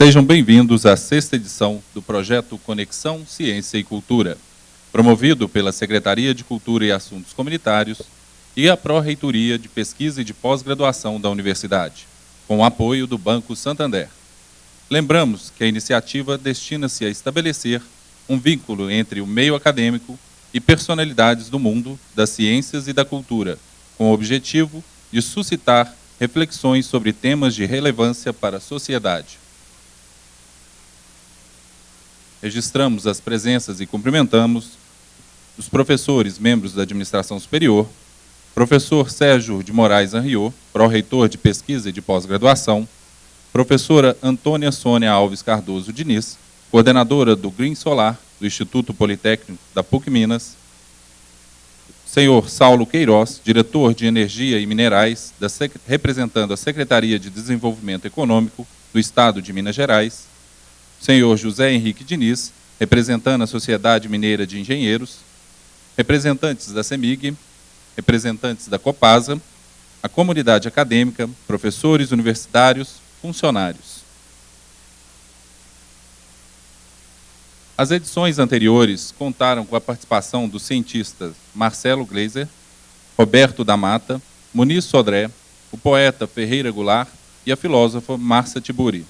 Sejam bem-vindos à sexta edição do projeto Conexão Ciência e Cultura, promovido pela Secretaria de Cultura e Assuntos Comunitários e a Pró-Reitoria de Pesquisa e de Pós-Graduação da Universidade, com o apoio do Banco Santander. Lembramos que a iniciativa destina-se a estabelecer um vínculo entre o meio acadêmico e personalidades do mundo das ciências e da cultura, com o objetivo de suscitar reflexões sobre temas de relevância para a sociedade. Registramos as presenças e cumprimentamos os professores, membros da Administração Superior, professor Sérgio de Moraes Anriot, pró-reitor de Pesquisa e de Pós-Graduação, professora Antônia Sônia Alves Cardoso Diniz, coordenadora do Green Solar, do Instituto Politécnico da PUC Minas, senhor Saulo Queiroz, diretor de Energia e Minerais, representando a Secretaria de Desenvolvimento Econômico do Estado de Minas Gerais, senhor José Henrique Diniz, representando a Sociedade Mineira de Engenheiros, representantes da CEMIG, representantes da Copasa, a comunidade acadêmica, professores universitários, funcionários. As edições anteriores contaram com a participação dos cientistas Marcelo Gleiser, Roberto da Mata, Muniz Sodré, o poeta Ferreira Goulart e a filósofa Márcia Tiburi.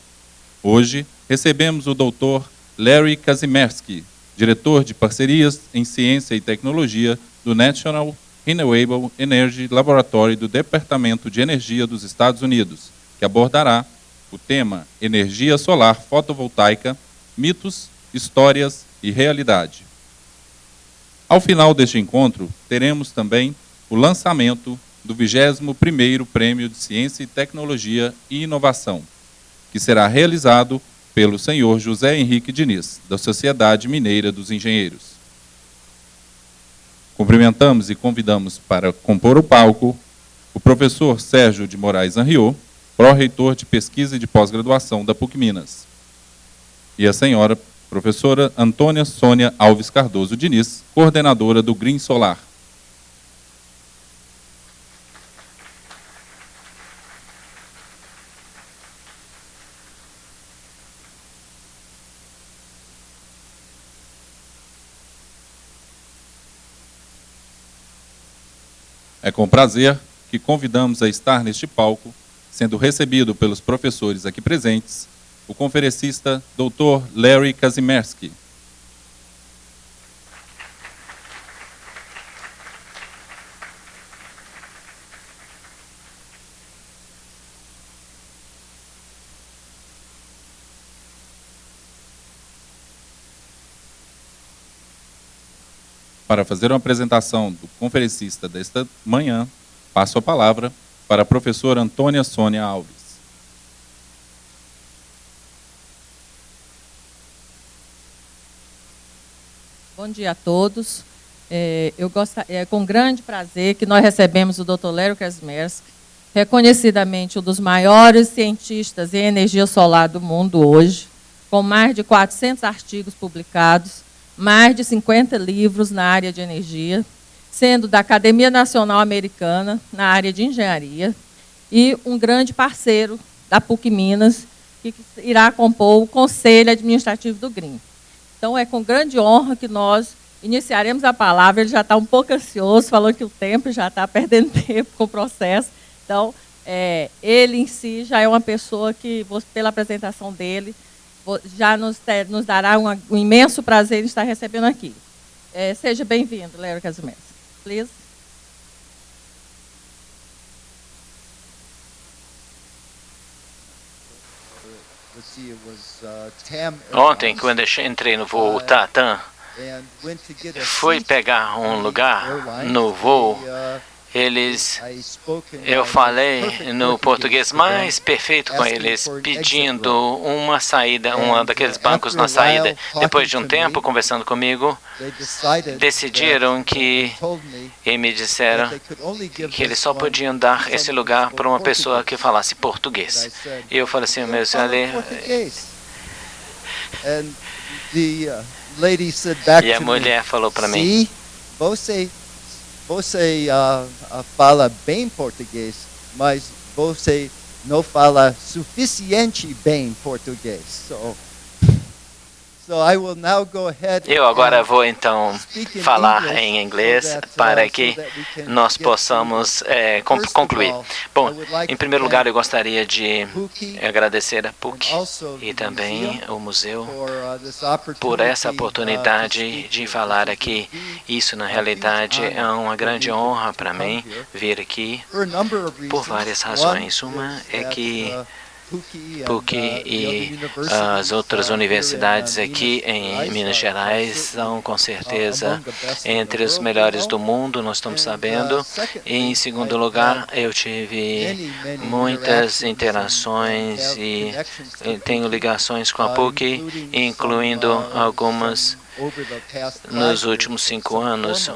Hoje, recebemos o Dr. Larry Kazimerski, diretor de Parcerias em Ciência e Tecnologia do National Renewable Energy Laboratory do Departamento de Energia dos Estados Unidos, que abordará o tema Energia Solar Fotovoltaica, Mitos, Histórias e Realidade. Ao final deste encontro, teremos também o lançamento do 21º Prêmio de Ciência e Tecnologia e Inovação, que será realizado pelo senhor José Henrique Diniz, da Sociedade Mineira dos Engenheiros. Cumprimentamos e convidamos para compor o palco o professor Sérgio de Moraes Anriot, pró-reitor de Pesquisa e de Pós-Graduação da PUC Minas, e a senhora professora Antônia Sônia Alves Cardoso Diniz, coordenadora do Green Solar. É com prazer que convidamos a estar neste palco, sendo recebido pelos professores aqui presentes, o conferencista Dr. Larry Kazimerski. Para fazer uma apresentação do conferencista desta manhã, passo a palavra para a professora Antônia Sônia Alves. Bom dia a todos. É com grande prazer que nós recebemos o Dr. Larry Kazimerski, reconhecidamente um dos maiores cientistas em energia solar do mundo hoje, com mais de 400 artigos publicados, mais de 50 livros na área de energia, sendo da Academia Nacional Americana na área de engenharia e um grande parceiro da PUC Minas, que irá compor o Conselho Administrativo do Green. Então, é com grande honra que nós iniciaremos a palavra. Ele já está um pouco ansioso, falou que o tempo já está perdendo tempo com o processo. Então, ele em si já é uma pessoa que, pela apresentação dele, já nos dará um imenso prazer em estar recebendo aqui. Seja bem-vindo, Larry Kazimerski. Please. Ontem, quando eu entrei no voo Tatam, fui pegar um lugar no voo. Eu falei no português mais perfeito com eles, pedindo uma saída, daqueles bancos na saída. Depois de um tempo conversando comigo, decidiram e me disseram que eles só podiam dar esse lugar para uma pessoa que falasse português. E eu falei assim, meu senhor, e a mulher falou para mim, você fala bem português, mas você não fala suficiente bem português. Eu agora vou então falar em inglês para que nós possamos concluir. Bom, em primeiro lugar eu gostaria de agradecer a PUC e também o museu por essa oportunidade de falar aqui. Isso na realidade é uma grande honra para mim vir aqui por várias razões. Uma é que PUC e as outras universidades aqui em Minas Gerais são, com certeza, entre os melhores do mundo, nós estamos sabendo. E, em segundo lugar, eu tive muitas interações e tenho ligações com a PUC, incluindo algumas nos últimos 5 anos,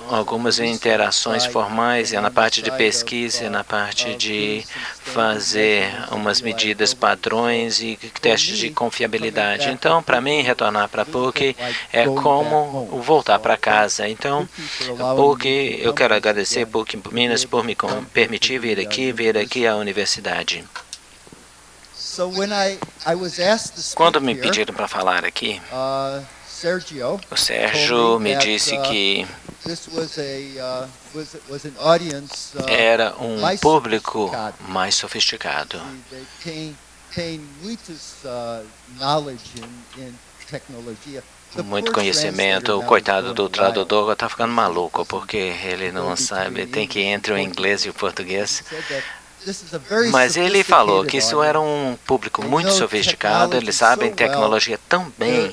algumas interações formais na parte de pesquisa, na parte de fazer umas medidas padrões e testes de confiabilidade. Então, para mim, retornar para a PUC é como voltar para casa. Então, PUC, eu quero agradecer a PUC Minas por me permitir vir aqui à universidade. Quando me pediram para falar aqui, o Sérgio me disse que era um público mais sofisticado. Muito conhecimento. O coitado do tradutor está ficando maluco, porque ele não sabe, tem que entre o inglês e o português. Mas ele falou que isso era um público muito sofisticado, eles sabem tecnologia tão bem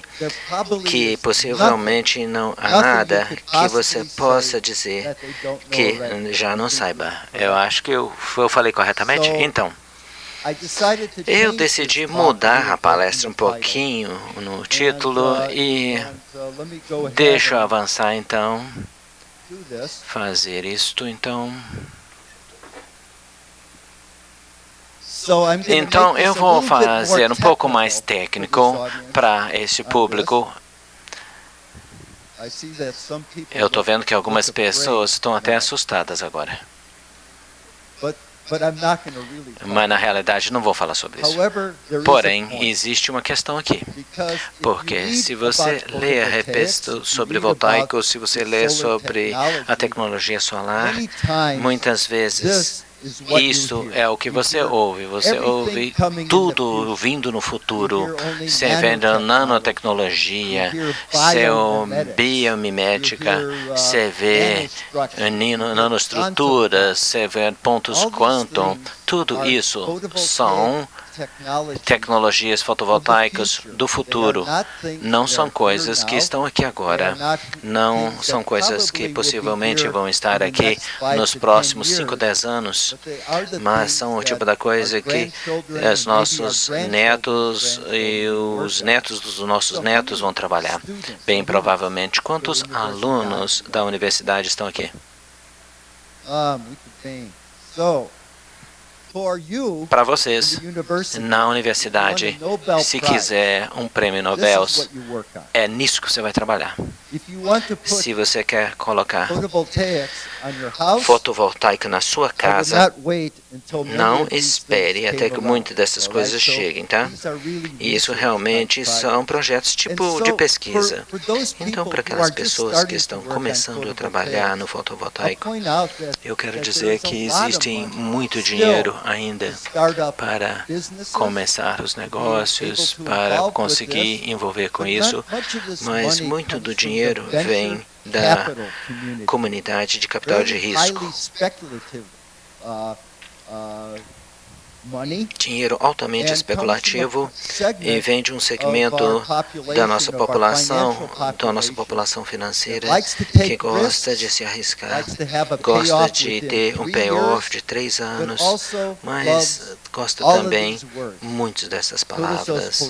que possivelmente não há nada que você possa dizer que já não saiba. Eu acho que eu falei corretamente? Então, eu decidi mudar a palestra um pouquinho no título e deixa eu avançar então, fazer isto então. Então, eu vou fazer um pouco mais técnico para esse público. Eu estou vendo que algumas pessoas estão até assustadas agora. Mas, na realidade, não vou falar sobre isso. Porém, existe uma questão aqui. Porque se você lê a respeito sobre voltaicos, se você lê sobre a tecnologia solar, muitas vezes isso é o que você ouve. Você ouve tudo vindo no futuro. Você vê nanotecnologia, você vê biomimética, você vê nanoestruturas, você vê pontos quantum. Tudo isso são tecnologias fotovoltaicas do futuro. Não são coisas que estão aqui agora. Não são coisas que possivelmente vão estar aqui nos próximos 5, 10 anos. Mas são o tipo da coisa que os nossos netos e os netos dos nossos netos vão trabalhar. Bem provavelmente. Quantos alunos da universidade estão aqui? Muito bem. Para vocês, na universidade, se quiser um prêmio Nobel, é nisso que você vai trabalhar. Se você quer colocar fotovoltaica na sua casa, não espere até que muitas dessas coisas cheguem, tá? Isso realmente são projetos tipo de pesquisa. Então, para aquelas pessoas que estão começando a trabalhar no fotovoltaico, eu quero dizer que existe muito dinheiro ainda para começar os negócios, para conseguir envolver com isso, mas muito do dinheiro vem da comunidade de capital de risco. Dinheiro altamente especulativo e vem de um segmento da nossa população financeira que gosta de se arriscar, gosta de ter um payoff de 3 anos, mas gosta também muito dessas palavras.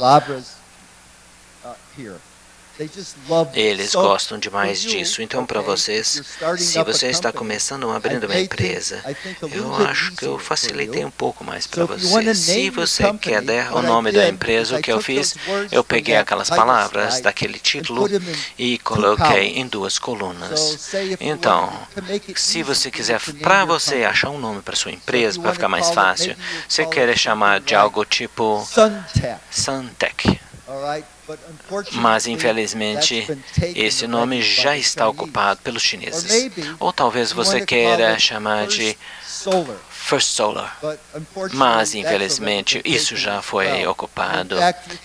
Eles gostam demais disso. Então, para vocês, se você está começando abrindo uma empresa, eu acho que eu facilitei um pouco mais para você. Se você quer dar o nome da empresa, o que eu fiz, eu peguei aquelas palavras daquele título e coloquei em 2 colunas. Então, se você quiser, para você achar um nome para sua empresa, para ficar mais fácil, você quer chamar de algo tipo Suntech. Mas, infelizmente, esse nome já está ocupado pelos chineses. Ou talvez você queira chamar de First Solar. Mas, infelizmente, isso já foi ocupado.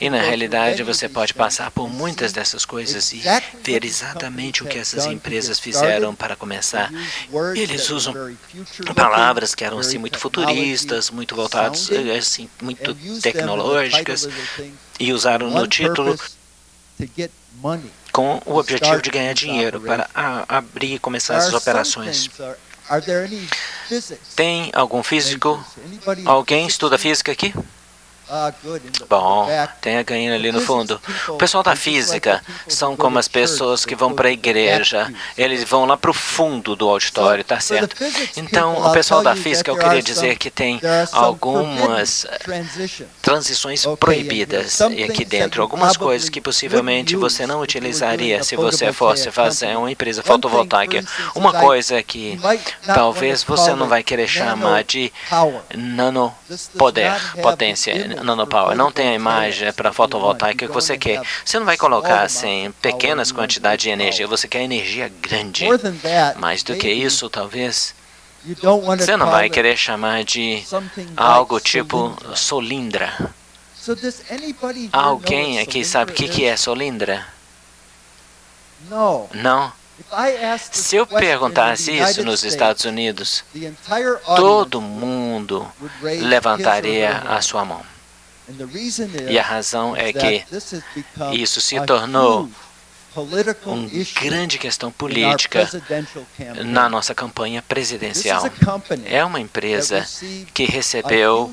E, na realidade, você pode passar por muitas dessas coisas e ver exatamente o que essas empresas fizeram para começar. Eles usam palavras que eram assim, muito futuristas, muito voltadas, assim, muito tecnológicas, e usaram no título com o objetivo de ganhar dinheiro para abrir e começar as operações. Tem algum físico? Alguém estuda física aqui? Bom, tem a ganha ali no fundo. O pessoal da física são como as pessoas que vão para a igreja. Eles vão lá para o fundo do auditório, tá certo? Então, o pessoal da física, eu queria dizer que tem algumas transições proibidas aqui dentro. Algumas coisas que possivelmente você não utilizaria se você fosse fazer uma empresa fotovoltaica. Uma coisa que talvez você não vai querer chamar de nanopoder, potência. Nanopower. Não tem a imagem para fotovoltaica que você quer. Você não vai colocar assim pequenas quantidades de energia, você quer energia grande. Mais do que isso, talvez você não vai querer chamar de algo tipo Solindra. Alguém aqui sabe o que é Solindra? Não? Se eu perguntasse isso nos Estados Unidos, todo mundo levantaria a sua mão. E a razão é que isso se tornou uma grande questão política na nossa campanha presidencial. É uma empresa que recebeu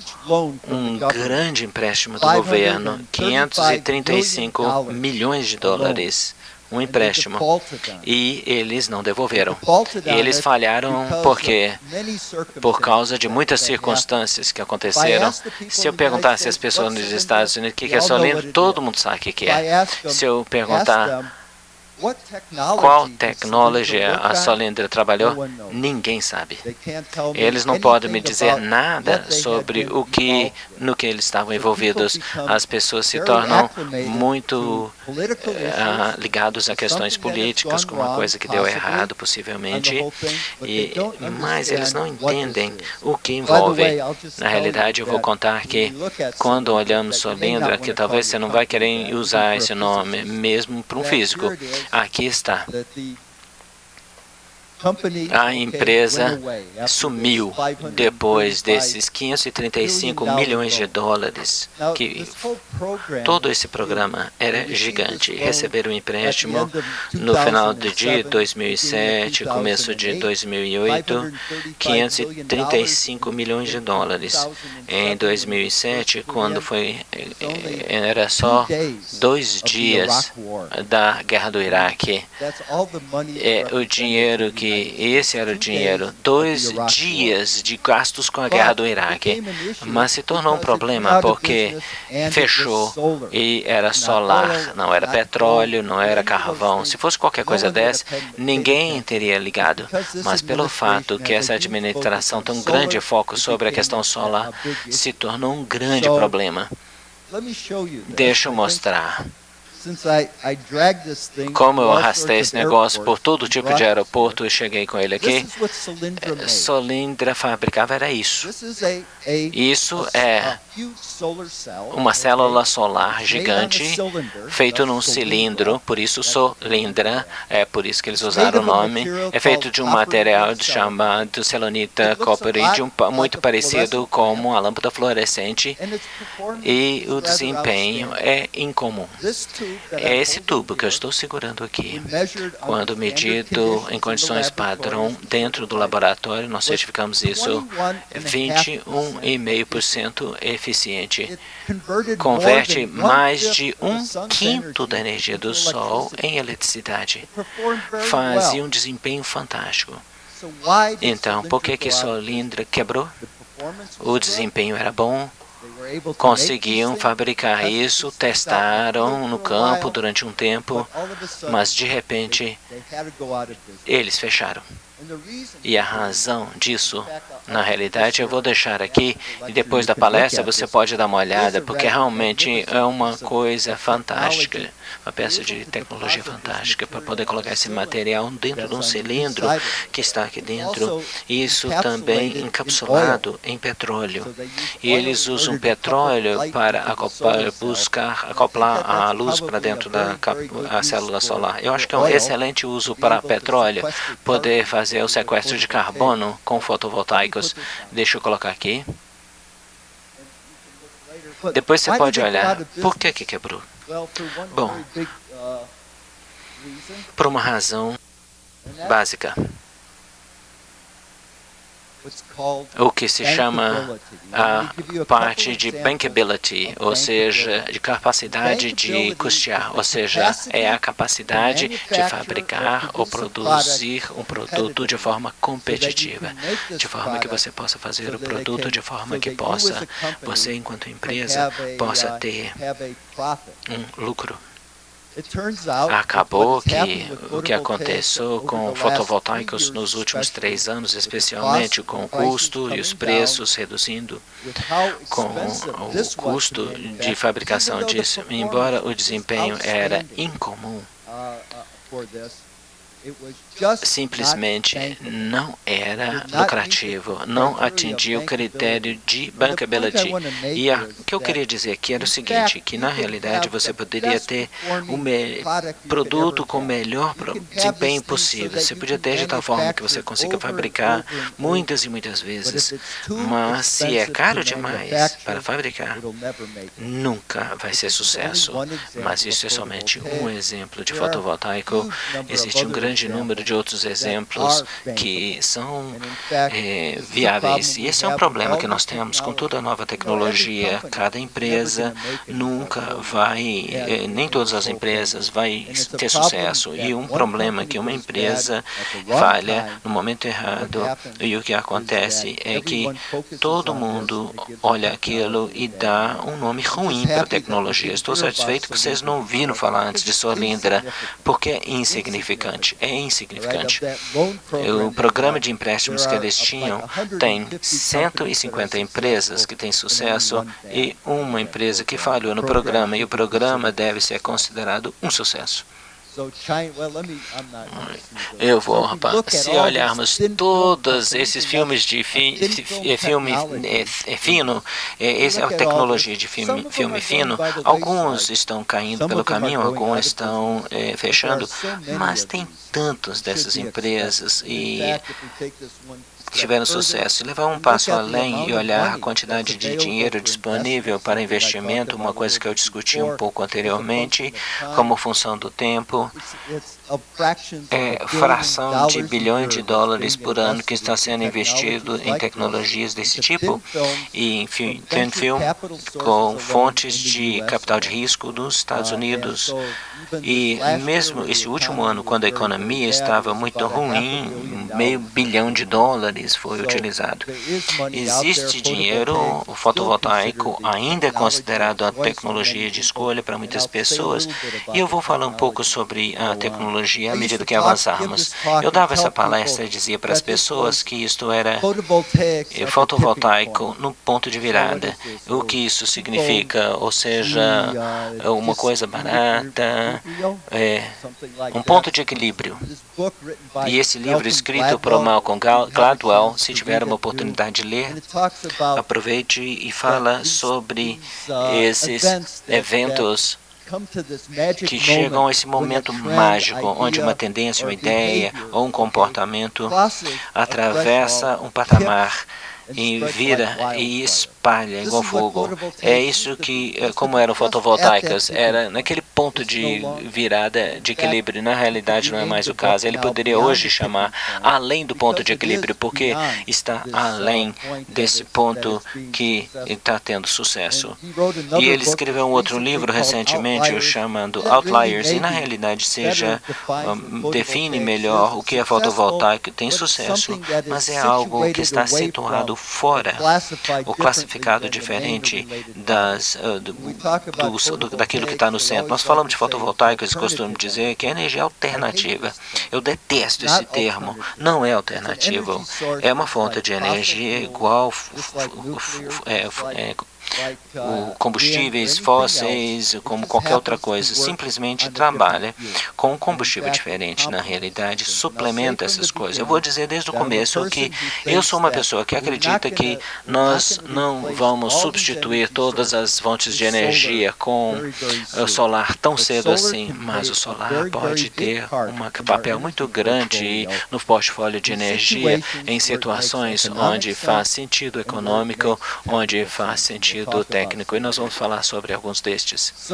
um grande empréstimo do governo, 535 milhões de dólares. Um empréstimo, e eles não devolveram. Eles falharam porque, por causa de muitas circunstâncias que aconteceram. Se eu perguntasse às pessoas nos Estados Unidos o que é Solindra, todo mundo sabe o que é. Se eu perguntar qual tecnologia a Solindra trabalhou, ninguém sabe. Eles não podem me dizer nada sobre no que eles estavam envolvidos. As pessoas se tornam muito ligados a questões políticas, como uma coisa que deu errado, possivelmente, mas eles não entendem o que envolve. Na realidade, eu vou contar que, quando olhamos Solindra, que talvez você não vai querer usar esse nome, mesmo para um físico. Aqui está. A empresa sumiu depois desses 535 milhões de dólares, que todo esse programa era gigante. Receberam um empréstimo no final de 2007, começo de 2008, 535 milhões de dólares. Em 2007, quando era só 2 dias da guerra do Iraque, o dinheiro que esse era o dinheiro, 2 dias de gastos com a guerra do Iraque, mas se tornou um problema porque fechou e era solar, não era petróleo, não era carvão. Se fosse qualquer coisa dessa, ninguém teria ligado, mas pelo fato que essa administração tem um grande foco sobre a questão solar, se tornou um grande problema. Deixa eu mostrar. Como eu arrastei esse negócio por todo tipo de aeroporto e cheguei com ele aqui, Solindra fabricava era isso. Isso é uma célula solar gigante feito num cilindro, por isso Solindra, é por isso que eles usaram o nome. É feito de um material chamado selenita coperidium, muito parecido com a lâmpada fluorescente, e o desempenho é incomum. É esse tubo que eu estou segurando aqui. Quando medido em condições padrão dentro do laboratório, nós certificamos isso 21,5% eficiente. Converte mais de 1/5 da energia do Sol em eletricidade. Fazia um desempenho fantástico. Então, por que a Solindra quebrou? O desempenho era bom. Conseguiam fabricar isso, testaram no campo durante um tempo, mas de repente eles fecharam. E a razão disso, na realidade, eu vou deixar aqui e depois da palestra você pode dar uma olhada, porque realmente é uma coisa fantástica, uma peça de tecnologia fantástica para poder colocar esse material dentro de um cilindro que está aqui dentro, isso também encapsulado em petróleo. E eles usam petróleo para acoplar a luz para dentro da célula solar. Eu acho que é um excelente uso para petróleo, poder fazer o sequestro de carbono com fotovoltaicos. Deixa eu colocar aqui. Depois você pode olhar. Por que quebrou? Bom, por uma razão básica. O que se chama a parte de bankability, ou seja, de capacidade de custear, ou seja, é a capacidade de fabricar ou produzir um produto de forma competitiva, de forma que você possa fazer o produto de forma que você, enquanto empresa, possa ter um lucro. Acabou que o que aconteceu com fotovoltaicos nos últimos 3 anos, especialmente com o custo e os preços reduzindo, com o custo de fabricação disso, embora o desempenho era incomum, simplesmente não era lucrativo, não atingia o critério de bankability. E o que eu queria dizer aqui era o seguinte, que na realidade você poderia ter um produto com o melhor desempenho possível. Você podia ter de tal forma que você consiga fabricar muitas e muitas vezes, mas se é caro demais para fabricar, nunca vai ser sucesso. Mas isso é somente um exemplo de fotovoltaico. Existe um grande número de outros exemplos que são viáveis. E esse é um problema que nós temos com toda a nova tecnologia. Cada empresa nunca vai, nem todas as empresas vai ter sucesso. E um problema é que uma empresa falha no momento errado e o que acontece é que todo mundo olha aquilo e dá um nome ruim para a tecnologia. Estou satisfeito que vocês não ouviram falar antes de Solindra, porque é insignificante. É insignificante. O programa de empréstimos que eles tinham tem 150 empresas que têm sucesso e uma empresa que falhou no programa, e o programa deve ser considerado um sucesso. Se olharmos todos esses filmes de filme fino, essa é a tecnologia de filme fino, alguns estão caindo pelo caminho, alguns estão fechando, mas tem tantas dessas empresas e tiveram sucesso. E levar um passo além e olhar a quantidade de dinheiro disponível para investimento, uma coisa que eu discuti um pouco anteriormente, como função do tempo, é fração de bilhões de dólares por ano que está sendo investido em tecnologias desse tipo, e em thin film, com fontes de capital de risco dos Estados Unidos. E mesmo esse último ano, quando a economia estava muito ruim, $500 bilhão foi utilizado. Existe dinheiro, o fotovoltaico ainda é considerado a tecnologia de escolha para muitas pessoas, e eu vou falar um pouco sobre a tecnologia à medida que avançarmos. Eu dava essa palestra e dizia para as pessoas que isto era fotovoltaico no ponto de virada. O que isso significa? Ou seja, uma coisa barata, um ponto de equilíbrio. E esse livro escrito por Malcolm Gladwell, se tiver uma oportunidade de ler, aproveite e fala sobre esses eventos que chegam a esse momento mágico, onde uma tendência, uma ideia ou um comportamento atravessa um patamar e vira e espalha igual fogo. É isso que, como eram fotovoltaicas, era naquele ponto de virada de equilíbrio. Na realidade não é mais o caso. Ele poderia hoje chamar além do ponto de equilíbrio, porque está além desse ponto que está tendo sucesso. E ele escreveu um outro livro recentemente, o chamando Outliers, e na realidade define melhor o que é fotovoltaico. Tem sucesso, mas é algo que está situado fora, ou classificado diferente daquilo que está no centro. Nós falamos de fotovoltaico, eles costumam dizer que é energia alternativa. Eu detesto esse termo. Não é alternativo. É uma fonte de energia igual combustíveis fósseis, como qualquer outra coisa, simplesmente trabalha com um combustível diferente. Na realidade, suplementa essas coisas. Eu vou dizer desde o começo que eu sou uma pessoa que acredita que nós não vamos substituir todas as fontes de energia com o solar tão cedo assim, mas o solar pode ter um papel muito grande no portfólio de energia em situações onde faz sentido econômico, onde faz sentido técnico, e nós vamos falar sobre alguns destes.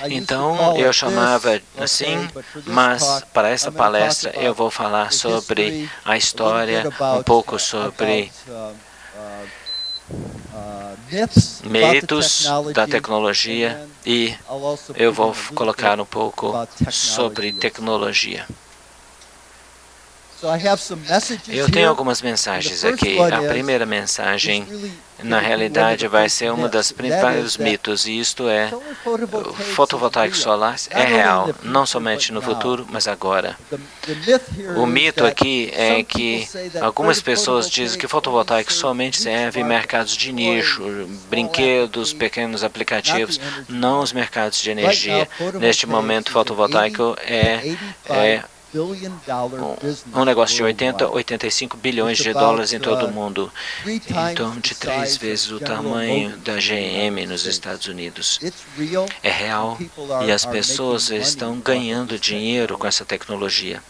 Então, eu chamava assim, mas para essa palestra eu vou falar sobre a história, um pouco sobre mitos da tecnologia, e eu vou colocar um pouco sobre tecnologia. Eu tenho algumas mensagens aqui. A primeira mensagem, na realidade, vai ser uma das principais mitos, e isto é, fotovoltaico solar é real, não somente no futuro, mas agora. O mito aqui é que algumas pessoas dizem que fotovoltaico somente serve em mercados de nicho, brinquedos, pequenos aplicativos, não os mercados de energia. Neste momento, fotovoltaico é um negócio de 85 bilhões de dólares em todo o mundo, então de 3 vezes o tamanho da GM nos Estados Unidos. É real e as pessoas estão ganhando dinheiro com essa tecnologia.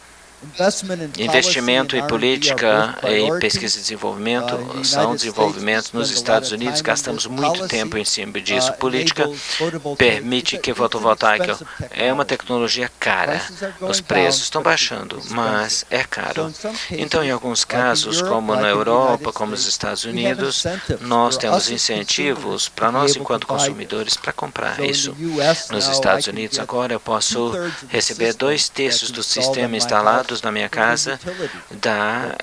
Investimento em política e pesquisa e desenvolvimento são desenvolvimentos nos Estados Unidos. Gastamos muito tempo em cima disso. Política permite que fotovoltaica é uma tecnologia cara. Os preços estão baixando, mas é caro. Então, em alguns casos, como na Europa, como nos Estados Unidos, nós temos incentivos para nós, enquanto consumidores, para comprar isso. Nos Estados Unidos, agora, eu posso receber 2/3 do sistema instalado na minha casa da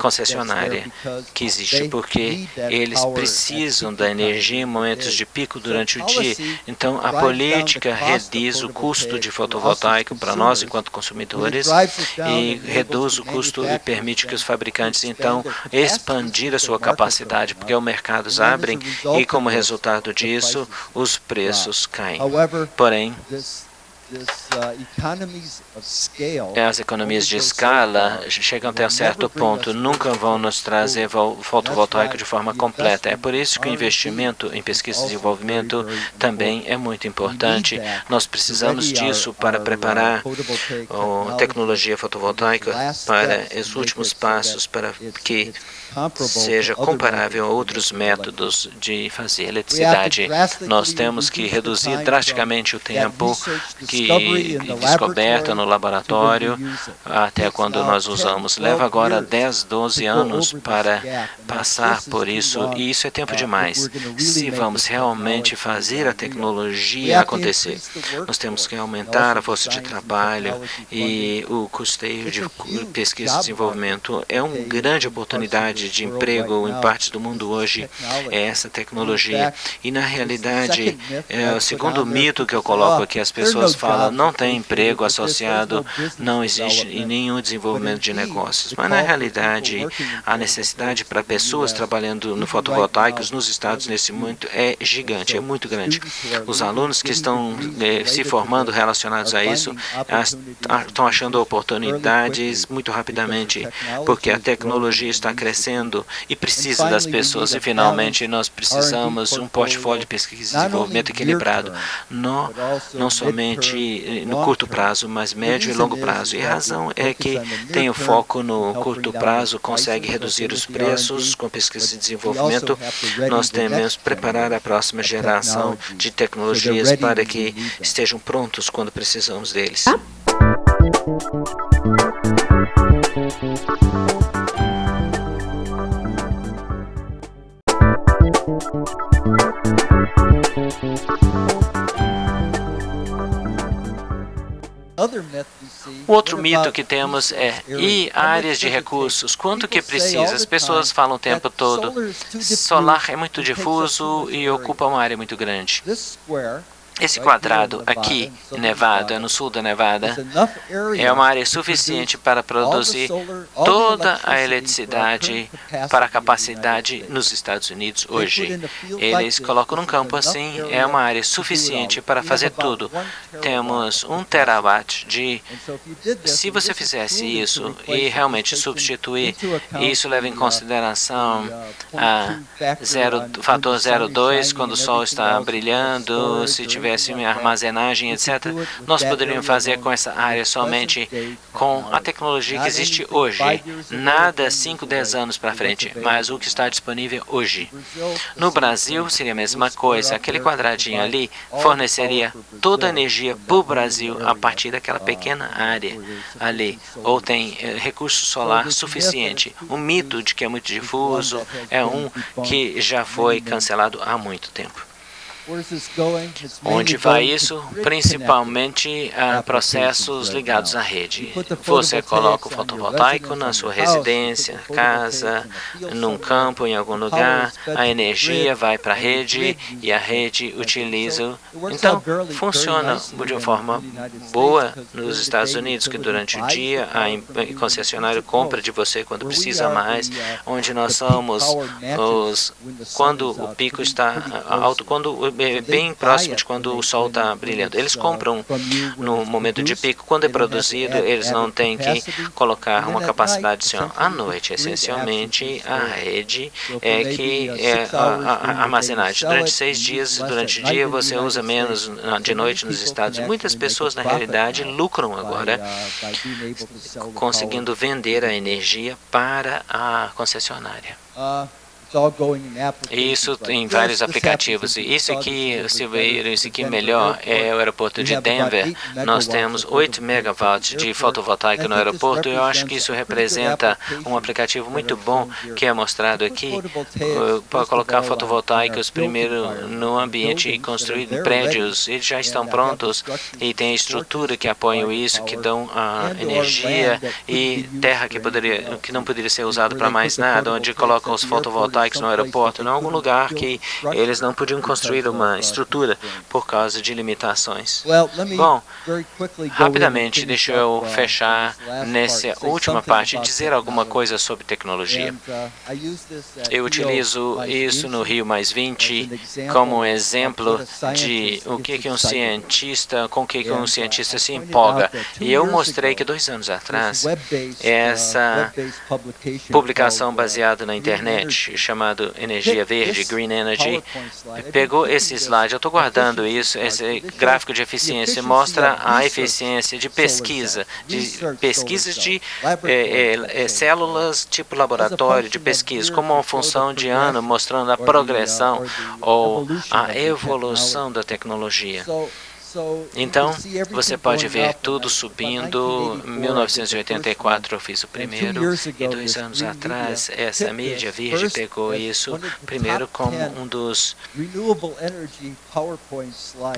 concessionária que existe, porque eles precisam da energia em momentos de pico durante o dia. Então, a política reduz o custo de fotovoltaico para nós, enquanto consumidores, e reduz o custo e permite que os fabricantes, então, expandir a sua capacidade, porque os mercados abrem e, como resultado disso, os preços caem. Porém, as economias de escala chegam até um certo ponto, nunca vão nos trazer fotovoltaico de forma completa. É por isso que o investimento em pesquisa e desenvolvimento também é muito importante. Nós precisamos disso para preparar a tecnologia fotovoltaica para os últimos passos, para que seja comparável a outros métodos de fazer eletricidade. Nós temos que reduzir drasticamente o tempo de descoberta no laboratório até quando nós usamos. Leva agora 10, 12 anos para passar por isso, e isso é tempo demais. Se vamos realmente fazer a tecnologia acontecer, nós temos que aumentar a força de trabalho e o custeio de pesquisa e desenvolvimento. É uma grande oportunidade de emprego em partes do mundo hoje, é essa tecnologia. E na realidade, o segundo mito que eu coloco aqui, as pessoas falam, não tem emprego associado, não existe nenhum desenvolvimento de negócios. Mas na realidade, a necessidade para pessoas trabalhando no fotovoltaicos nos Estados nesse momento é gigante, é muito grande. Os alunos que estão se formando relacionados a isso estão achando oportunidades muito rapidamente, porque a tecnologia está crescendo e precisa das pessoas, e finalmente nós precisamos um portfólio de pesquisa e desenvolvimento equilibrado, não somente agir no curto prazo, mas médio e longo prazo. E a razão é que tem o foco no curto prazo, consegue reduzir os preços com pesquisa e desenvolvimento. Nós temos que preparar a próxima geração de tecnologias para que estejam prontos quando precisamos deles. O outro mito que temos é, e áreas de recursos, quanto que precisa? As pessoas falam o tempo todo, solar é muito difuso e ocupa uma área muito grande. Esse quadrado aqui, em Nevada, no sul da Nevada, é uma área suficiente para produzir toda a eletricidade para a capacidade nos Estados Unidos hoje. Eles colocam num campo assim, é uma área suficiente para fazer tudo. Temos 1 terawatt de... Se você fizesse isso e realmente substituir, isso leva em consideração o fator 0,2 quando o sol está brilhando, se tiver armazenagem, etc., nós poderíamos fazer com essa área somente com a tecnologia que existe hoje. Nada 5, 10 anos para frente, mas o que está disponível hoje. No Brasil seria a mesma coisa. Aquele quadradinho ali forneceria toda a energia para o Brasil a partir daquela pequena área ali. Ou tem recurso solar suficiente. O mito de que é muito difuso é um que já foi cancelado há muito tempo. Onde vai isso? Principalmente a processos ligados à rede. Você coloca o fotovoltaico na sua residência, casa, num campo, em algum lugar, a energia vai para a rede e a rede utiliza. Então, funciona de uma forma boa nos Estados Unidos, que durante o dia a concessionária compra de você quando precisa mais, onde nós somos quando o pico está alto, bem próximo de quando o sol está brilhando. Eles compram no momento de pico. Quando é produzido, eles não têm que colocar uma capacidade adicional. À noite, essencialmente, a rede é que é a armazenagem. Durante 6 dias, durante o dia, você usa menos de noite nos estados. Muitas pessoas, na realidade, lucram agora conseguindo vender a energia para a concessionária. Isso em vários aplicativos. E isso aqui, se ver isso aqui melhor, é o aeroporto de Denver. Nós temos 8 megawatts de fotovoltaica no aeroporto. Eu acho que isso representa um aplicativo muito bom que é mostrado aqui para colocar fotovoltaicos primeiro no ambiente e construir prédios. Eles já estão prontos e tem estrutura que apoiam isso, que dão a energia e terra que não poderia ser usada para mais nada, onde colocam os fotovoltaicos no aeroporto, em algum lugar que eles não podiam construir uma estrutura por causa de limitações. Bom, rapidamente, deixa eu fechar nessa última parte e dizer alguma coisa sobre tecnologia. Eu utilizo isso no Rio Mais 20 como exemplo de o que um cientista, com o que um cientista se empolga. E eu mostrei que 2 anos atrás, essa publicação baseada na internet, chamado Energia Verde, Green Energy, pegou esse slide, eu estou guardando isso, esse gráfico de eficiência mostra a eficiência de pesquisas de células tipo laboratório de pesquisa, como uma função de ano, mostrando a progressão ou a evolução da tecnologia. Então, você pode ver tudo subindo. Em 1984 eu fiz o primeiro, e 2 anos atrás essa mídia verde pegou isso primeiro como um dos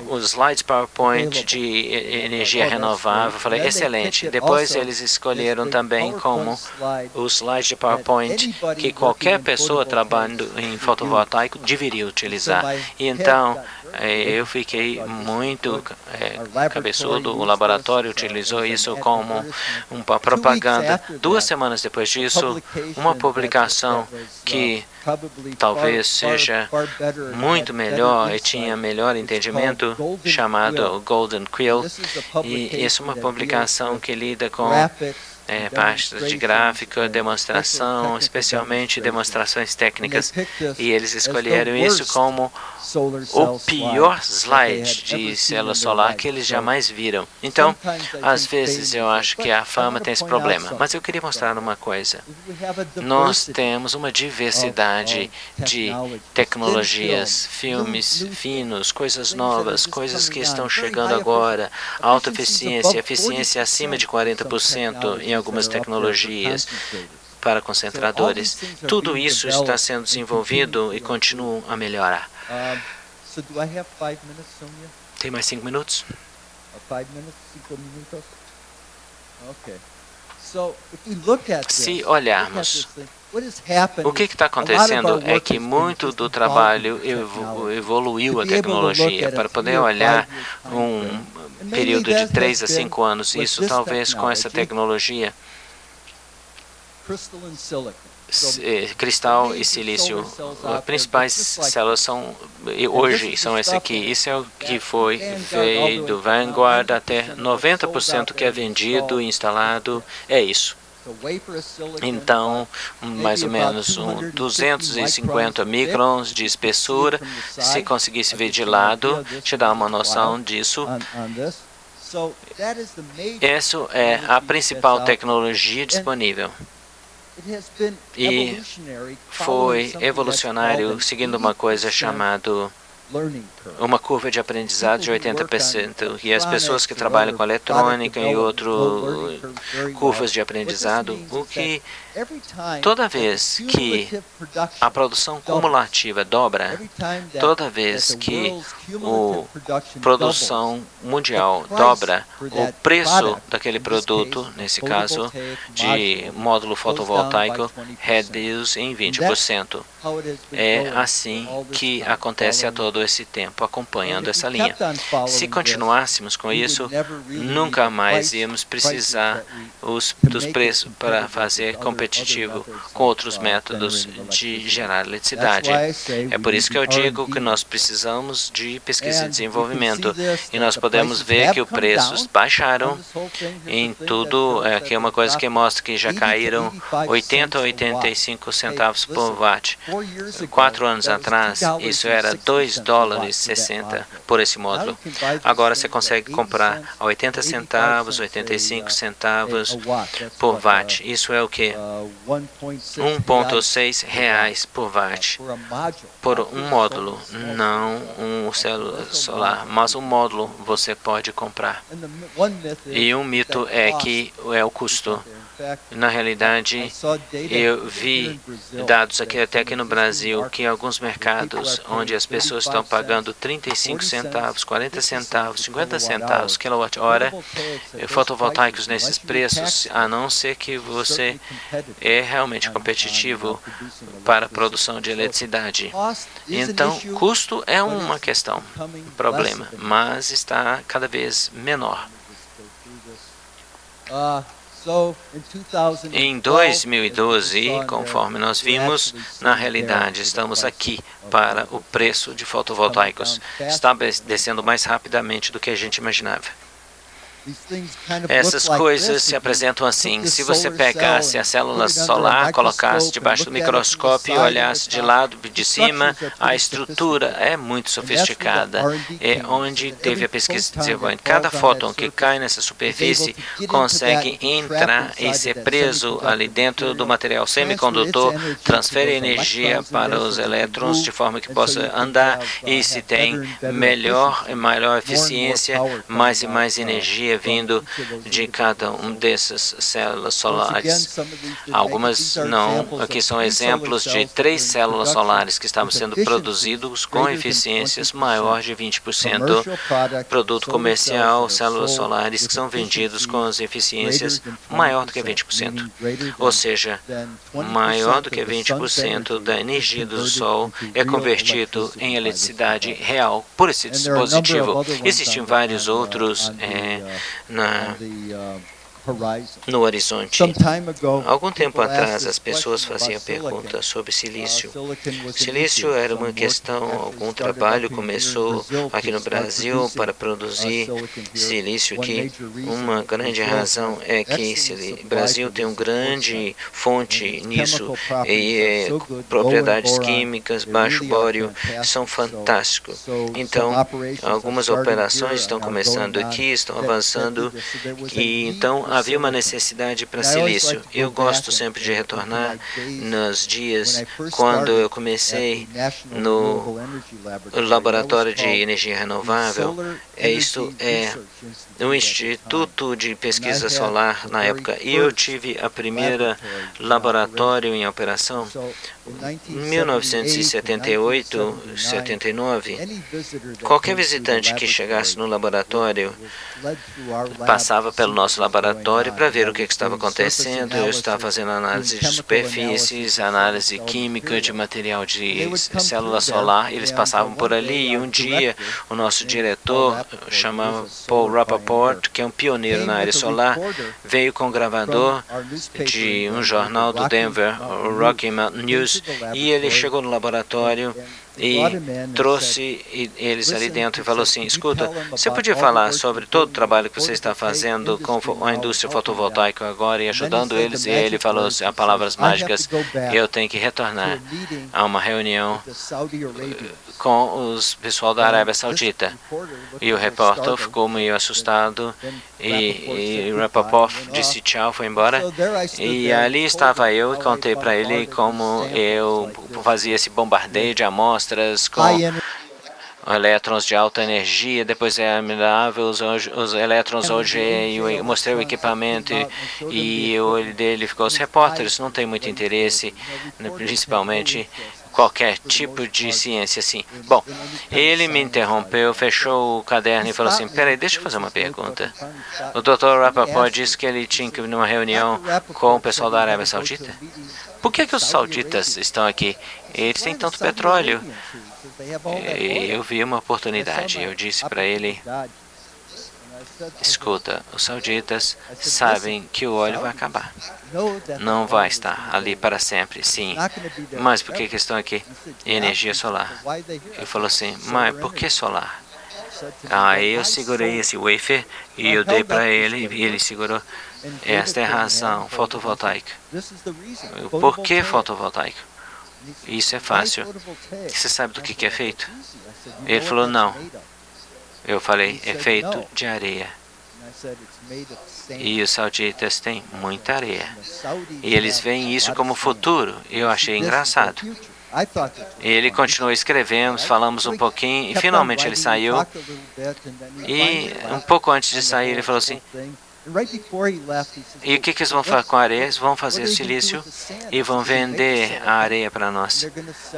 os slides PowerPoint de energia renovável. Eu falei, excelente. Depois eles escolheram também como os slides de PowerPoint que qualquer pessoa trabalhando em fotovoltaico deveria utilizar. E então, eu fiquei muito cabeçudo. O laboratório utilizou isso como uma propaganda. 2 semanas depois disso, uma publicação que talvez seja muito melhor e tinha melhor entendimento, chamado Golden Quill. E essa é uma publicação que lida com parte de gráfica, demonstração, especialmente demonstrações técnicas. E eles escolheram isso como o pior slide de célula solar que eles jamais viram. Então, às vezes eu acho que a fama tem esse problema. Mas eu queria mostrar uma coisa. Nós temos uma diversidade de tecnologias, filmes finos, coisas novas, coisas que estão chegando agora, alta eficiência, eficiência acima de 40% em algumas tecnologias para concentradores. Tudo isso está sendo desenvolvido e continua a melhorar. Tem mais 5 minutos? Se olharmos, o que está acontecendo é que muito do trabalho evoluiu a tecnologia para poder olhar um período de 3 a 5 anos. Isso talvez com essa tecnologia, cristal e silício, as principais células hoje são esse aqui. Isso é o que veio do Vanguard até 90% que é vendido e instalado, é isso. Então, mais ou menos 250 microns de espessura. Se conseguisse ver de lado, te dá uma noção disso. Essa é a principal tecnologia disponível. E foi evolucionário seguindo uma coisa chamada uma curva de aprendizado de 80%. E as pessoas que trabalham com eletrônica e outras curvas de aprendizado, o que toda vez que a produção cumulativa dobra, toda vez que a produção mundial dobra, o preço daquele produto, nesse caso de módulo fotovoltaico, reduz em 20%. É assim que acontece a todo esse tempo, acompanhando essa linha. Se continuássemos com isso, nunca mais íamos precisar dos preços para fazer competitivo com outros métodos de gerar eletricidade. É por isso que eu digo que nós precisamos de pesquisa e desenvolvimento. E nós podemos ver que os preços baixaram em tudo. Aqui é uma coisa que mostra que já caíram 80 a 85 centavos por watt. 4 anos atrás, isso era $2,60 por esse módulo. Agora você consegue comprar a 80 centavos, 85 centavos por watt. Isso é o que? 1,6 reais por watt. Por um módulo, não um célula solar, mas um módulo você pode comprar. E um mito é que é o custo. Na realidade, eu vi dados até aqui no Brasil que alguns mercados onde as pessoas estão pagando 35 centavos, 40 centavos, 50 centavos quilowatt-hora fotovoltaicos nesses preços, a não ser que você é realmente competitivo para a produção de eletricidade. Então, custo é uma questão, problema, mas está cada vez menor. Em 2012, conforme nós vimos, na realidade estamos aqui para o preço de fotovoltaicos. Está descendo mais rapidamente do que a gente imaginava. Essas coisas se apresentam assim. Se você pegasse a célula solar, colocasse debaixo do microscópio e olhasse de lado de cima, a estrutura é muito sofisticada. É onde teve a pesquisa de desenvolvimento. Cada fóton que cai nessa superfície consegue entrar e ser preso ali dentro do material semicondutor, transfere energia para os elétrons de forma que possa andar e se tem maior eficiência, mais e mais energia vindo de cada um dessas células solares. Algumas não, aqui são exemplos de 3 células solares que estavam sendo produzidos com eficiências maior de 20%. Produto comercial, células solares que são vendidos com as eficiências maior do que 20%. Ou seja, maior do que 20% da energia do Sol é convertido em eletricidade real por esse dispositivo. Existem vários outros no horizonte. Algum tempo atrás, as pessoas faziam perguntas sobre silício. Silício era uma questão, algum trabalho começou aqui no Brasil para produzir silício, que uma grande razão é que o Brasil tem uma grande fonte nisso, e propriedades químicas, baixo bório, são fantásticos. Então, algumas operações estão começando aqui, estão avançando, e então havia uma necessidade para silício. Eu gosto sempre de retornar nos dias quando eu comecei no Laboratório de Energia Renovável. Isto é um instituto de pesquisa solar na época, e eu tive a primeira laboratório em operação em 1978, 79. Qualquer visitante que chegasse no laboratório passava pelo nosso laboratório para ver o que estava acontecendo. Eu estava fazendo análise de superfícies, análise química de material de célula solar. Eles passavam por ali, e um dia o nosso diretor, chamado Paul Rappaport, que é um pioneiro na área solar, veio com um gravador de um jornal do Denver, o Rocky Mountain News, e ele chegou no laboratório e trouxe eles ali dentro e falou assim: escuta, você podia falar sobre todo o trabalho que você está fazendo com a indústria fotovoltaica agora e ajudando eles? E ele falou assim, as palavras mágicas: eu tenho que retornar a uma reunião com o pessoal da Arábia Saudita. E o repórter ficou meio assustado, e Rappaport disse tchau, foi embora. E ali estava eu, e contei para ele como eu fazia esse bombardeio de amostras com elétrons de alta energia, depois admirável os elétrons OG, e eu mostrei o equipamento, e o olho dele ficou: os repórteres não têm muito interesse, principalmente qualquer tipo de ciência assim. Bom, ele me interrompeu, fechou o caderno e falou assim: peraí, deixa eu fazer uma pergunta. O Dr. Rappaport disse que ele tinha que ir numa reunião com o pessoal da Arábia Saudita. Por que os sauditas estão aqui? Eles têm tanto petróleo. Eu vi uma oportunidade. Eu disse para ele: escuta, os sauditas sabem que o óleo vai acabar. Não vai estar ali para sempre, sim. Mas por que estão aqui? Energia solar. Ele falou assim: mas por que solar? Aí eu segurei esse wafer e eu dei para ele, e ele segurou. Esta é a razão, fotovoltaica. Por que fotovoltaica? Isso é fácil. Você sabe do que é feito? Ele falou: não. Eu falei: é feito de areia. E os sauditas têm muita areia. E eles veem isso como futuro. Eu achei engraçado. Ele continuou escrevendo, falamos um pouquinho, e finalmente ele saiu. E um pouco antes de sair, ele falou assim: e o que eles vão fazer com a areia? Eles vão fazer silício e vão vender a areia para nós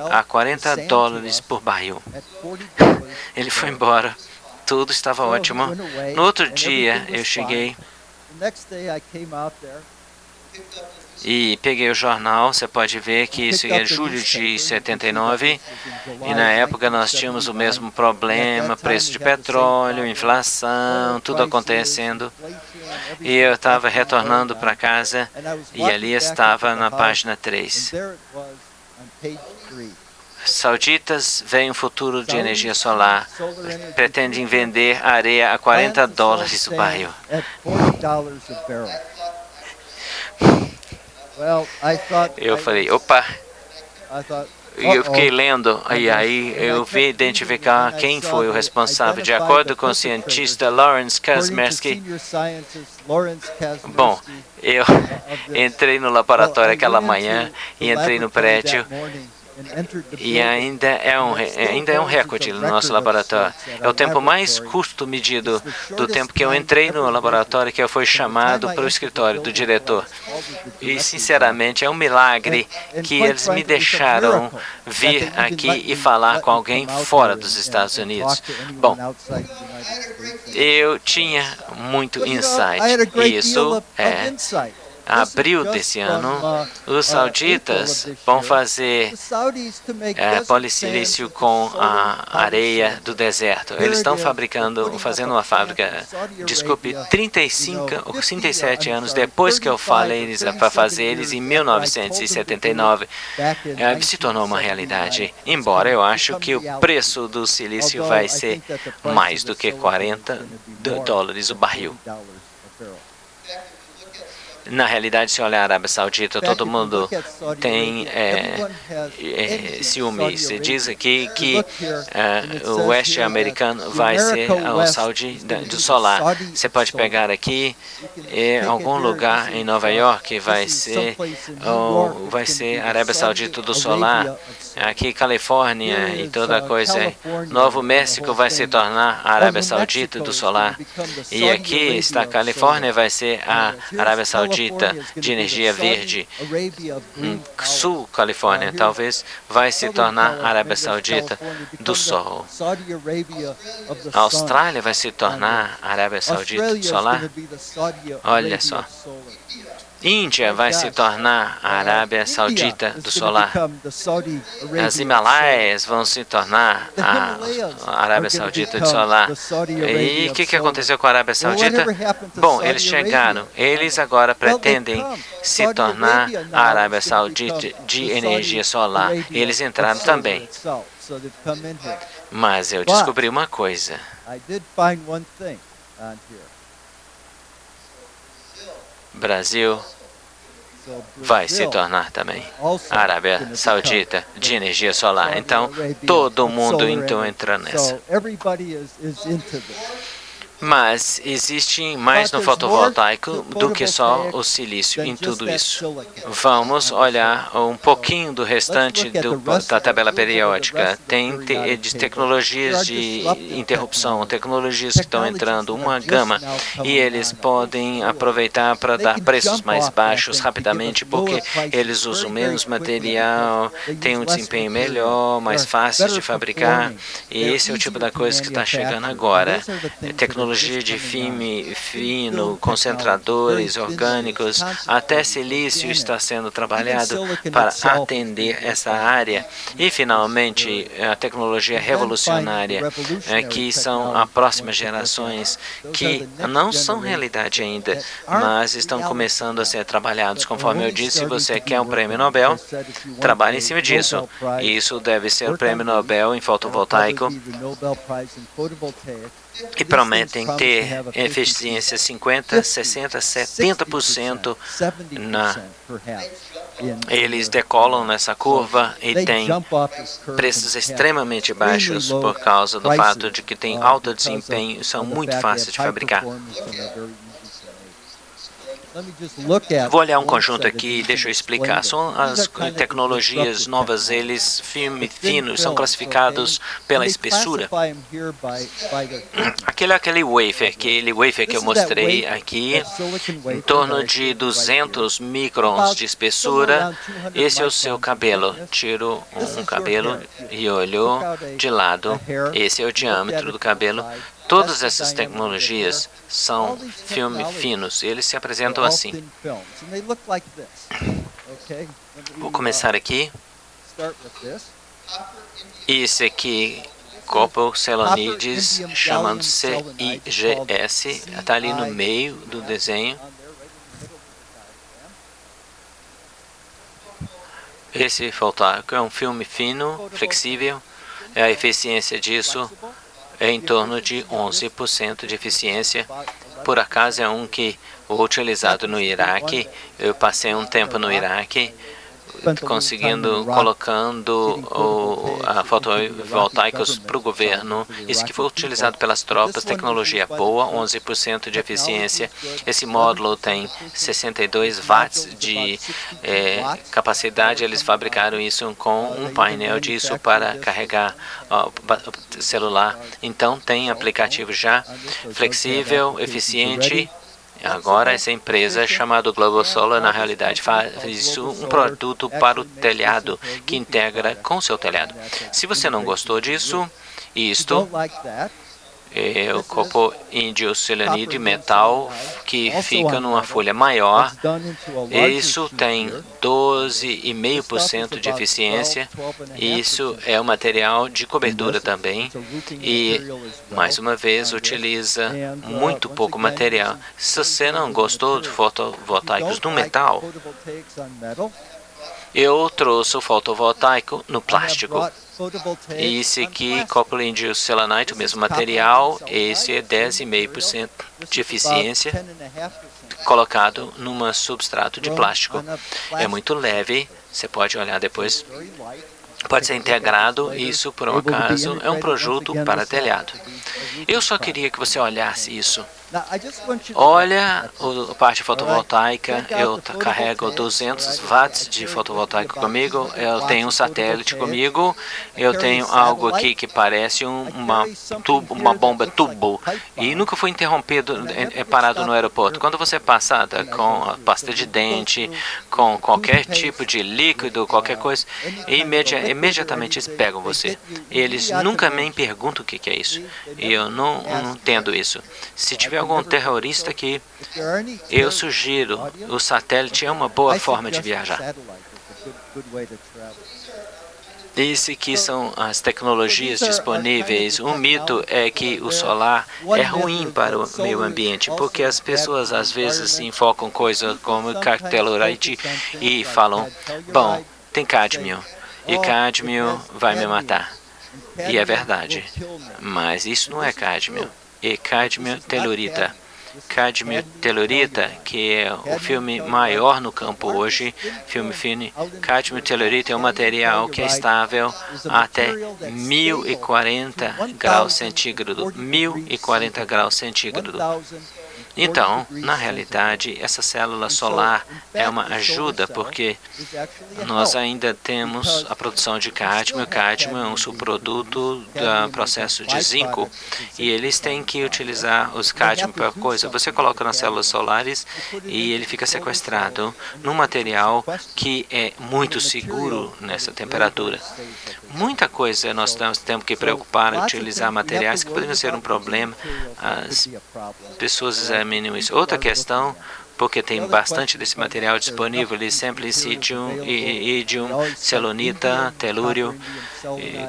a $40 por barril. Ele foi embora. Tudo estava ótimo. No outro dia, eu cheguei e peguei o jornal. Você pode ver que isso é julho de 79. E na época nós tínhamos o mesmo problema, preço de petróleo, inflação, tudo acontecendo. E eu estava retornando para casa, e ali estava na página 3. Sauditas veem um futuro de energia solar, pretendem vender areia a $40 o barril. Eu falei: opa! E eu fiquei lendo, e aí eu vi identificar quem foi o responsável. De acordo com o cientista Lawrence Kazmersky, bom, eu entrei no laboratório aquela manhã e entrei no prédio, e ainda é um recorde no nosso laboratório. É o tempo mais curto medido do tempo que eu entrei no laboratório, que eu fui chamado para o escritório do diretor. E, sinceramente, é um milagre que eles me deixaram vir aqui e falar com alguém fora dos Estados Unidos. Bom, eu tinha muito insight. Isso é abril desse ano, os sauditas vão fazer polissilício com a areia do deserto. Eles estão fazendo uma fábrica, desculpe, 35 ou 37 anos depois que eu falei para fazer eles, em 1979, se tornou uma realidade. Embora eu acho que o preço do silício vai ser mais do que $40 o barril. Na realidade, se olhar a Arábia Saudita, todo mundo tem ciúmes. Se diz aqui que o oeste americano vai ser o Saudi do solar. Você pode pegar aqui algum lugar em Nova York vai ser a Arábia Saudita do solar. Aqui Califórnia e toda a coisa. Novo México vai se tornar a Arábia Saudita do solar. E aqui está a Califórnia, vai ser a Arábia Saudita de energia verde. Sul Califórnia talvez vai se tornar a Arábia Saudita do Sol. A Austrália vai se tornar a Arábia Saudita do solar. Olha só. Índia vai se tornar a Arábia Saudita do solar. As Himalaias vão se tornar a Arábia Saudita do solar. E o que aconteceu com a Arábia Saudita? Bom, eles chegaram. Eles agora pretendem se tornar a Arábia Saudita de energia solar. Eles entraram também. Mas eu descobri uma coisa. Brasil vai se tornar também a Arábia Saudita de energia solar. Então, todo mundo entra nessa. Mas existe mais no fotovoltaico do que só o silício em tudo isso. Vamos olhar um pouquinho do restante da tabela periódica. Tem de tecnologias de interrupção, tecnologias que estão entrando, uma gama, e eles podem aproveitar para dar preços mais baixos rapidamente, porque eles usam menos material, têm um desempenho melhor, mais fácil de fabricar, e esse é o tipo da coisa que está chegando agora. Tecnologia de fino, concentradores orgânicos, até silício está sendo trabalhado para atender essa área. E, finalmente, a tecnologia revolucionária, que são as próximas gerações, que não são realidade ainda, mas estão começando a ser trabalhados. Conforme eu disse, se você quer um prêmio Nobel, trabalhe em cima disso. Isso deve ser o prêmio Nobel em fotovoltaico, e prometem ter eficiência 50%, 60%, 70%. Eles decolam nessa curva e têm preços extremamente baixos por causa do fato de que têm alto desempenho e são muito fáceis de fabricar. Vou olhar um conjunto aqui e deixa eu explicar. São as tecnologias novas, eles finos, são classificados pela espessura. Aquele wafer que eu mostrei aqui, em torno de 200 microns de espessura, esse é o seu cabelo. Tiro um cabelo e olho de lado, esse é o diâmetro do cabelo. Todas essas tecnologias são finos, eles se apresentam assim. Vou começar aqui. Esse aqui, Copper Celonides, chamando CIGS, está ali no meio do desenho. Esse fotógrafo é um filme fino, flexível, a eficiência disso é em torno de 11% de eficiência. Por acaso é um que foi utilizado no Iraque. Eu passei um tempo no Iraque, colocando fotovoltaicos para o governo. Isso que foi utilizado pelas tropas, tecnologia boa, 11% de eficiência. Esse módulo tem 62 watts de capacidade. Eles fabricaram isso com um painel disso para carregar celular. Então tem aplicativo já flexível, eficiente. Agora essa empresa chamada Global Solar, na realidade, faz isso um produto para o telhado, que integra com seu telhado. Se você não gostou disso, É o copoindioselenide metal que fica numa folha maior. Isso tem 12,5% de eficiência. Isso é o material de cobertura também. E, mais uma vez, utiliza muito pouco material. Se você não gostou de fotovoltaicos no metal, eu trouxe o fotovoltaico no plástico. Esse aqui, copoindioselenite, o mesmo material, esse é 10,5% de eficiência colocado num substrato de plástico. É muito leve, você pode olhar depois. Pode ser integrado, isso por um acaso é um produto para telhado. Eu só queria que você olhasse isso. Olha a parte fotovoltaica, eu carrego 200 watts de fotovoltaico comigo, eu tenho um satélite comigo, eu tenho algo aqui que parece uma bomba tubo e nunca foi interrompido, parado no aeroporto. Quando você passa com a pasta de dente, com qualquer tipo de líquido, qualquer coisa, imediatamente eles pegam você. Eles nunca me perguntam o que é isso. E eu não entendo isso. Se tiver algum terrorista aqui, eu sugiro, o satélite é uma boa forma de viajar. Esse aqui são as tecnologias disponíveis. O mito é que o solar é ruim para o meio ambiente, porque as pessoas às vezes enfocam coisas como tellurite e falam, bom, tem cádmio, e cádmio vai me matar. E é verdade, mas isso não é cádmio, é cádmio tellurita. Cádmio tellurita, que é o filme maior no campo hoje, filme fino. Cádmio tellurita é um material que é estável até 1040 graus centígrados. 1040 graus centígrados. Então, na realidade, essa célula solar é uma ajuda, porque nós ainda temos a produção de cádmio. Cádmio é um subproduto do processo de zinco, e eles têm que utilizar os cádmio para coisa. Você coloca nas células solares e ele fica sequestrado num material que é muito seguro nessa temperatura. Muita coisa nós temos que preocupar em utilizar materiais que poderiam ser um problema. As pessoas examinam isso. Outra questão, porque tem bastante desse material disponível, simplicidium, iridium, selonita, telúrio,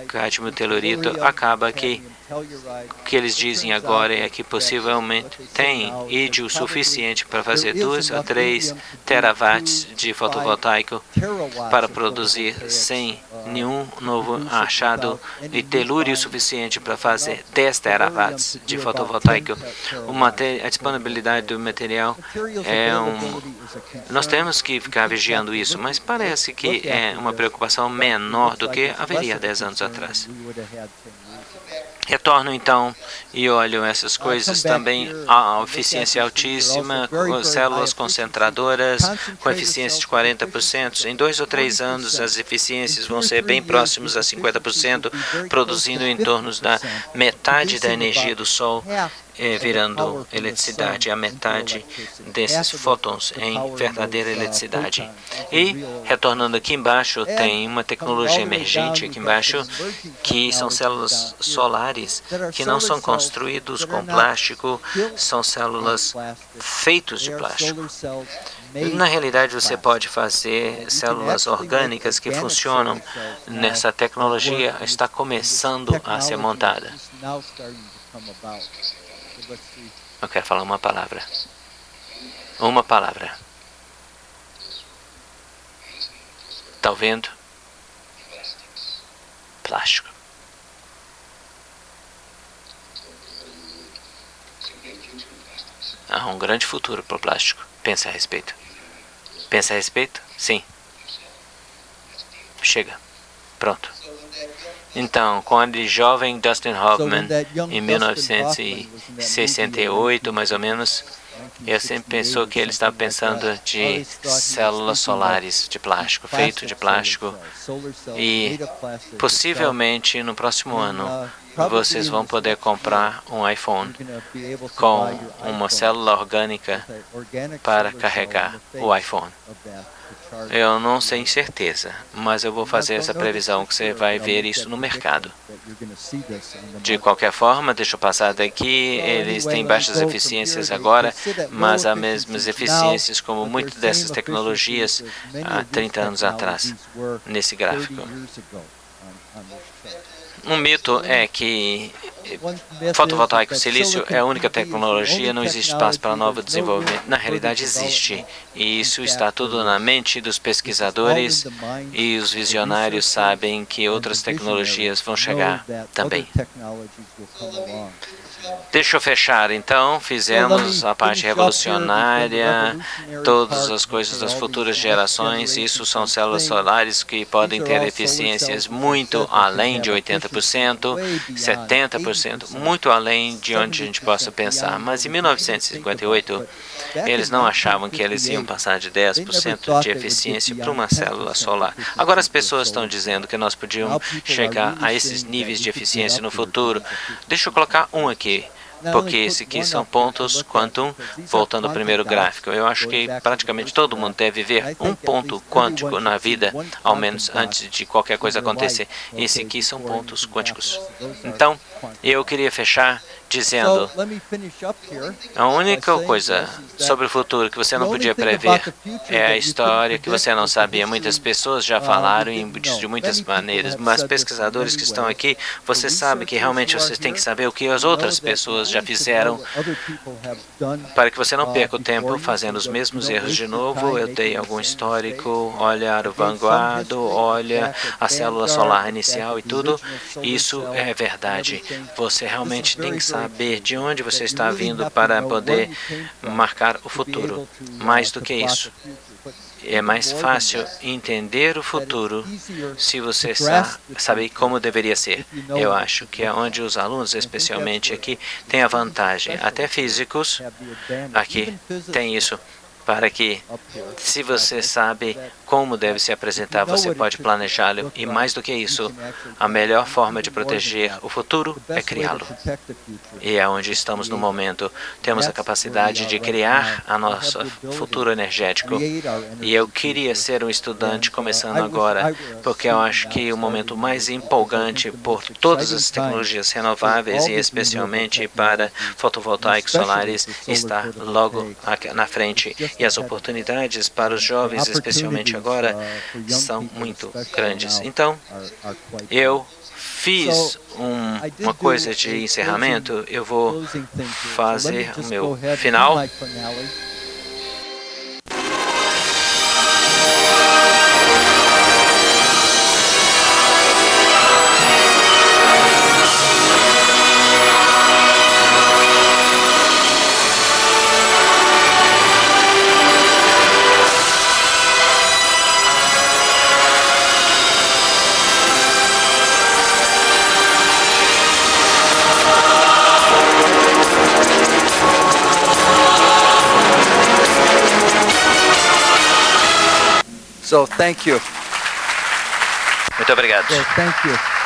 cádmio tellurito, acaba que o que eles dizem agora é que possivelmente tem ídio suficiente para fazer 2 a 3 terawatts de fotovoltaico para produzir sem nenhum novo achado, e telúrio suficiente para fazer 10 terawatts de fotovoltaico. A disponibilidade do material nós temos que ficar vigiando isso, mas parece que é uma preocupação menor do que haveria 10 anos atrás. Retorno então e olho essas coisas também, a eficiência altíssima, células concentradoras com eficiência de 40%. Em 2 ou 3 anos as eficiências vão ser bem próximas a 50%, produzindo em torno da metade da energia do Sol, virando eletricidade, a metade desses fótons em verdadeira eletricidade. E, retornando aqui embaixo, tem uma tecnologia emergente aqui embaixo, que são células solares, que não são construídos com plástico, são células feitas de plástico. Na realidade, você pode fazer células orgânicas que funcionam. Nessa tecnologia está começando a ser montada. Eu quero falar uma palavra. Uma palavra. Está ouvindo? Plástico. Há um grande futuro para o plástico. Pensa a respeito. Pensa a respeito? Sim. Chega. Pronto. Então, quando o jovem Dustin Hoffman, em 1968, mais ou menos, ele sempre pensou que ele estava pensando de células solares de plástico, feito de plástico, e possivelmente no próximo ano vocês vão poder comprar um iPhone com uma célula orgânica para carregar o iPhone. Eu não sei certeza, mas eu vou fazer essa previsão que você vai ver isso no mercado. De qualquer forma, deixa eu passar daqui, eles têm baixas eficiências agora, mas as mesmas eficiências como muitas dessas tecnologias há 30 anos atrás, nesse gráfico. Um mito é que fotovoltaico silício é a única tecnologia, não existe espaço para novo desenvolvimento. Na realidade, existe. E isso está tudo na mente dos pesquisadores e os visionários sabem que outras tecnologias vão chegar também. Deixa eu fechar, então. Fizemos a parte revolucionária, todas as coisas das futuras gerações. Isso são células solares que podem ter eficiências muito além de 80%, 70%, muito além de onde a gente possa pensar. Mas em 1958, eles não achavam que eles iam passar de 10% de eficiência para uma célula solar. Agora as pessoas estão dizendo que nós podíamos chegar a esses níveis de eficiência no futuro. Deixa eu colocar um aqui, porque esse aqui são pontos quantum, voltando ao primeiro gráfico. Eu acho que praticamente todo mundo deve ver um ponto quântico na vida, ao menos antes de qualquer coisa acontecer. Esse aqui são pontos quânticos. Então, eu queria fechar dizendo, a única coisa sobre o futuro que você não podia prever é a história que você não sabia. Muitas pessoas já falaram de muitas maneiras, mas pesquisadores que estão aqui, você sabe que realmente você tem que saber o que as outras pessoas já fizeram para que você não perca o tempo fazendo os mesmos erros de novo. Eu dei algum histórico, olha o vanguardo, olha a célula solar inicial e tudo. Isso é verdade. Você realmente tem que saber de onde você está vindo para poder marcar o futuro. Mais do que isso, é mais fácil entender o futuro se você sabe como deveria ser. Eu acho que é onde os alunos, especialmente aqui, têm a vantagem. Até físicos aqui têm isso. Para que, se você sabe como deve se apresentar, você pode planejá-lo. E mais do que isso, a melhor forma de proteger o futuro é criá-lo. E é onde estamos no momento. Temos a capacidade de criar a nosso futuro energético. E eu queria ser um estudante começando agora, porque eu acho que o momento mais empolgante por todas as tecnologias renováveis, e especialmente para fotovoltaicos solares, está logo na frente. E as oportunidades para os jovens, especialmente agora, são muito grandes. Então, eu fiz uma coisa de encerramento. Eu vou fazer o meu final. So, thank you. Muito obrigado. So, thank you.